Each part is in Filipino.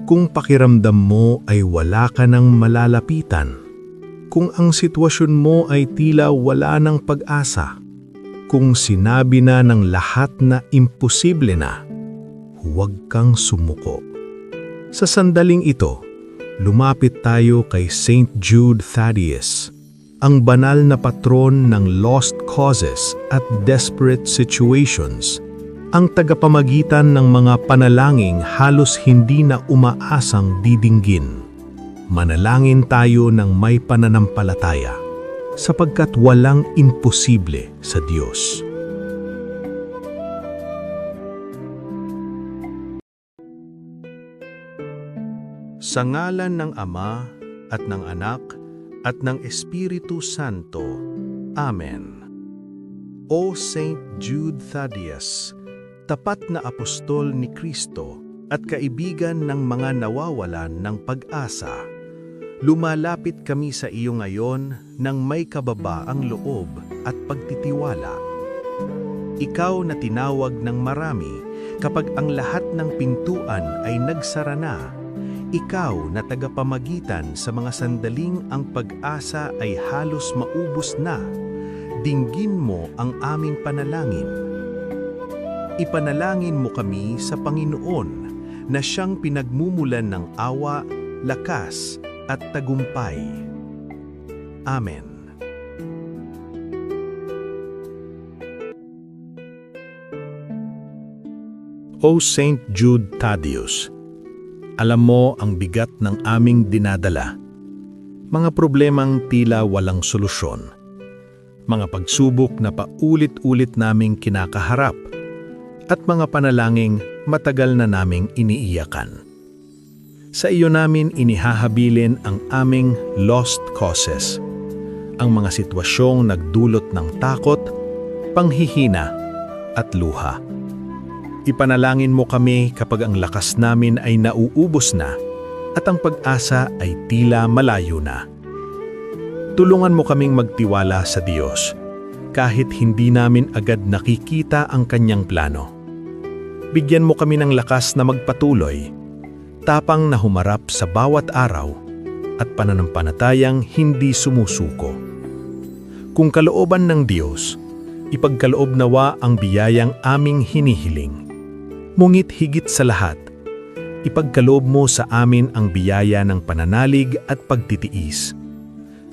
Kung pakiramdam mo ay wala ka ng malalapitan, kung ang sitwasyon mo ay tila wala ng pag-asa, kung sinabi na ng lahat na imposible na, huwag kang sumuko. Sa sandaling ito, lumapit tayo kay St. Jude Thaddeus, ang banal na patron ng lost causes at desperate situations, ang tagapamagitan ng mga panalangin halos hindi na umaasang didinggin. Manalangin tayo ng may pananampalataya, sapagkat walang imposible sa Diyos. Sa ngalan ng Ama at ng Anak at ng Espiritu Santo. Amen. O St. Jude Thaddeus, tapat na apostol ni Kristo at kaibigan ng mga nawawalan ng pag-asa, lumalapit kami sa iyo ngayon ng may kababaang loob at pagtitiwala. Ikaw na tinawag ng marami kapag ang lahat ng pintuan ay nagsara na. Ikaw na tagapamagitan sa mga sandaling ang pag-asa ay halos maubos na. Dinggin mo ang aming panalangin. Ipanalangin mo kami sa Panginoon na siyang pinagmumulan ng awa, lakas at tagumpay. Amen. O St. Jude Thaddeus, alam mo ang bigat ng aming dinadala. Mga problemang tila walang solusyon. Mga pagsubok na paulit-ulit naming kinakaharap. At mga panalangin matagal na naming iniiyakan. Sa iyo namin inihahabilin ang aming lost causes, ang mga sitwasyong nagdulot ng takot, panghihina at luha. Ipanalangin mo kami kapag ang lakas namin ay nauubos na at ang pag-asa ay tila malayo na. Tulungan mo kaming magtiwala sa Diyos kahit hindi namin agad nakikita ang kanyang plano. Bigyan mo kami ng lakas na magpatuloy, tapang na humarap sa bawat araw at pananampalatayang hindi sumusuko. Kung kalooban ng Diyos, ipagkaloob nawa ang biyayang aming hinihiling. Ngunit higit sa lahat, ipagkaloob mo sa amin ang biyaya ng pananalig at pagtitiis.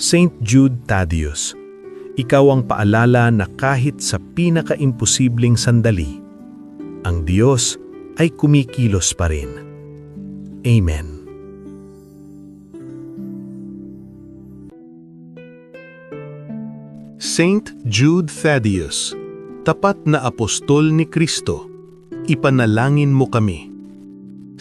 St. Jude Thaddeus, ikaw ang paalala na kahit sa pinaka-imposibleng sandali, ang Diyos ay kumikilos pa rin. Amen. St. Jude Thaddeus, tapat na apostol ni Kristo, ipanalangin mo kami.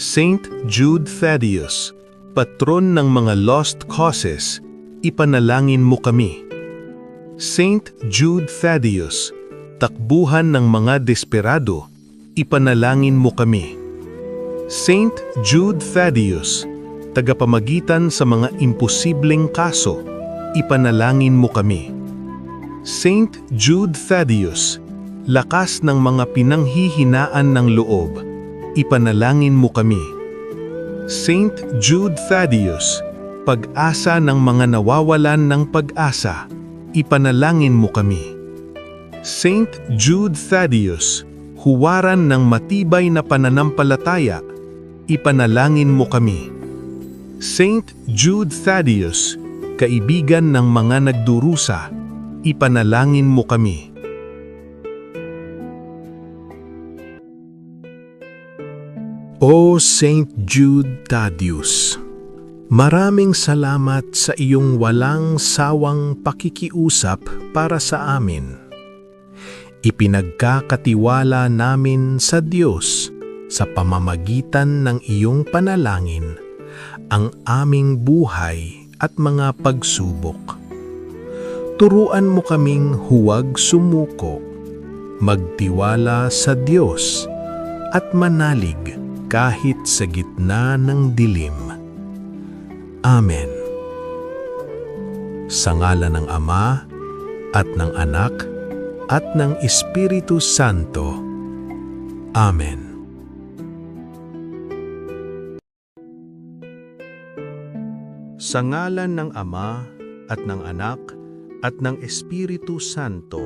St. Jude Thaddeus, patron ng mga lost causes, ipanalangin mo kami. St. Jude Thaddeus, takbuhan ng mga desperado, ipanalangin mo kami. St. Jude Thaddeus, tagapamagitan sa mga imposibleng kaso, ipanalangin mo kami. St. Jude Thaddeus, lakas ng mga pinanghihinaan ng loob, ipanalangin mo kami. St. Jude Thaddeus, pag-asa ng mga nawawalan ng pag-asa, ipanalangin mo kami. St. Jude Thaddeus, huwaran ng matibay na pananampalataya, ipanalangin mo kami. St. Jude Thaddeus, kaibigan ng mga nagdurusa, ipanalangin mo kami. O St. Jude Thaddeus, maraming salamat sa iyong walang sawang pakikiusap para sa amin. Ipinagkakatiwala namin sa Diyos sa pamamagitan ng iyong panalangin ang aming buhay at mga pagsubok. Turuan mo kaming huwag sumuko, magtiwala sa Diyos at manalig kahit sa gitna ng dilim. Amen. Sa ngalan ng Ama at ng Anak at ng Espiritu Santo. Amen. Sa ngalan ng Ama at ng Anak at ng Espiritu Santo.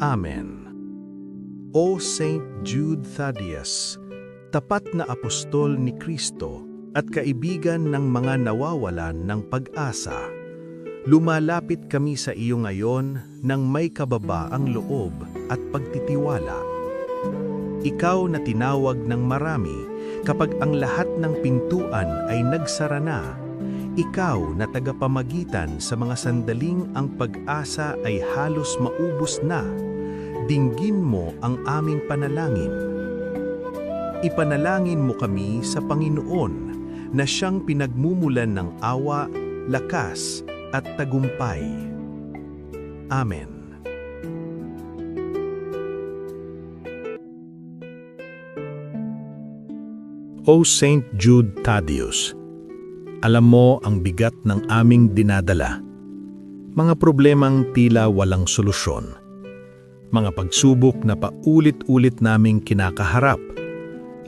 Amen. O Saint Jude Thaddeus, tapat na apostol ni Kristo at kaibigan ng mga nawawalan ng pag-asa, lumalapit kami sa iyo ngayon ng may kababaang loob at pagtitiwala. Ikaw na tinawag ng marami kapag ang lahat ng pintuan ay nagsara na. Ikaw na tagapamagitan sa mga sandaling ang pag-asa ay halos maubos na. Dinggin mo ang aming panalangin. Ipanalangin mo kami sa Panginoon na siyang pinagmumulan ng awa, lakas at tagumpay. Amen. O Saint Jude Thaddeus, alam mo ang bigat ng aming dinadala. Mga problemang tila walang solusyon. Mga pagsubok na paulit-ulit naming kinakaharap.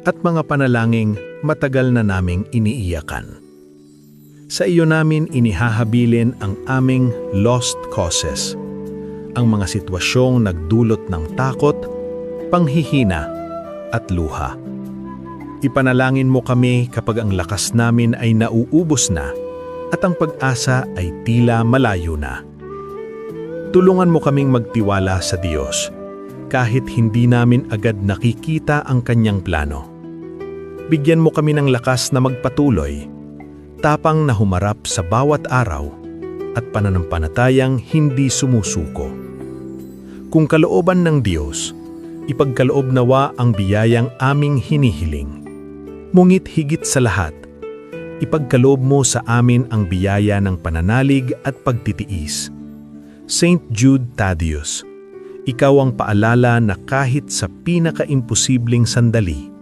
At mga panalangin matagal na naming iniiyakan. Sa iyo namin inihahabilin ang aming lost causes. Ang mga sitwasyong nagdulot ng takot, panghihina at luha. Ipanalangin mo kami kapag ang lakas namin ay nauubos na at ang pag-asa ay tila malayo na. Tulungan mo kaming magtiwala sa Diyos kahit hindi namin agad nakikita ang kanyang plano. Bigyan mo kami ng lakas na magpatuloy, tapang na humarap sa bawat araw at pananampalatayang hindi sumusuko. Kung kalooban ng Diyos, ipagkaloob nawa ang biyayang aming hinihiling. Ngunit higit sa lahat, ipagkaloob mo sa amin ang biyaya ng pananalig at pagtitiis. Saint Jude Thaddeus, ikaw ang paalala na kahit sa pinaka-imposibleng sandali,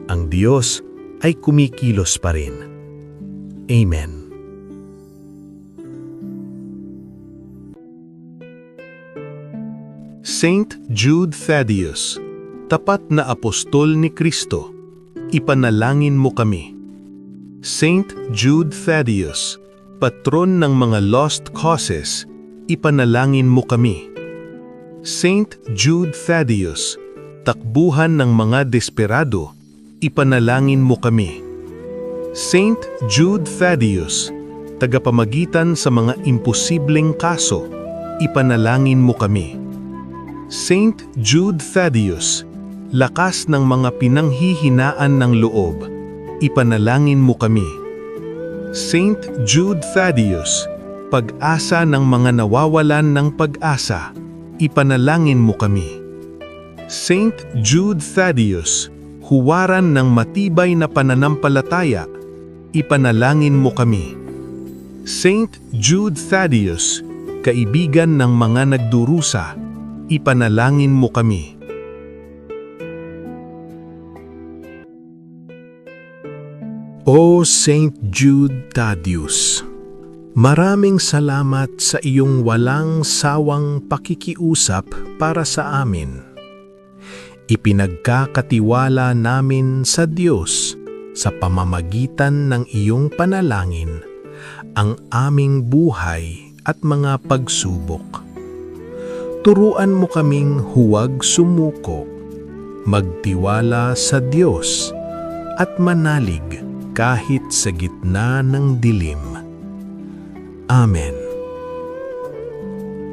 ang Diyos ay kumikilos pa rin. Amen. Saint Jude Thaddeus, tapat na apostol ni Kristo, ipanalangin mo kami. Saint Jude Thaddeus, patron ng mga lost causes, ipanalangin mo kami. Saint Jude Thaddeus, takbuhan ng mga desperado, ipanalangin mo kami. Saint Jude Thaddeus, tagapamagitan sa mga imposibleng kaso, ipanalangin mo kami. Saint Jude Thaddeus, lakas ng mga pinanghihinaan ng loob, ipanalangin mo kami. Saint Jude Thaddeus, pag-asa ng mga nawawalan ng pag-asa, ipanalangin mo kami. Saint Jude Thaddeus, huwaran ng matibay na pananampalataya, ipanalangin mo kami. Saint Jude Thaddeus, kaibigan ng mga nagdurusa, ipanalangin mo kami. O Saint Jude Thaddeus, maraming salamat sa iyong walang sawang pakikiusap para sa amin. Ipinagkakatiwala namin sa Diyos sa pamamagitan ng iyong panalangin ang aming buhay at mga pagsubok. Turuan mo kaming huwag sumuko, magtiwala sa Diyos at manalig kahit sa gitna ng dilim. Amen.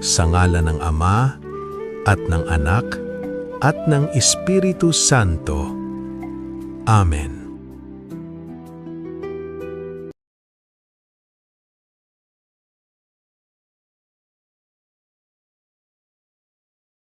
Sa ngalan ng Ama at ng Anak at ng Espiritu Santo. Amen.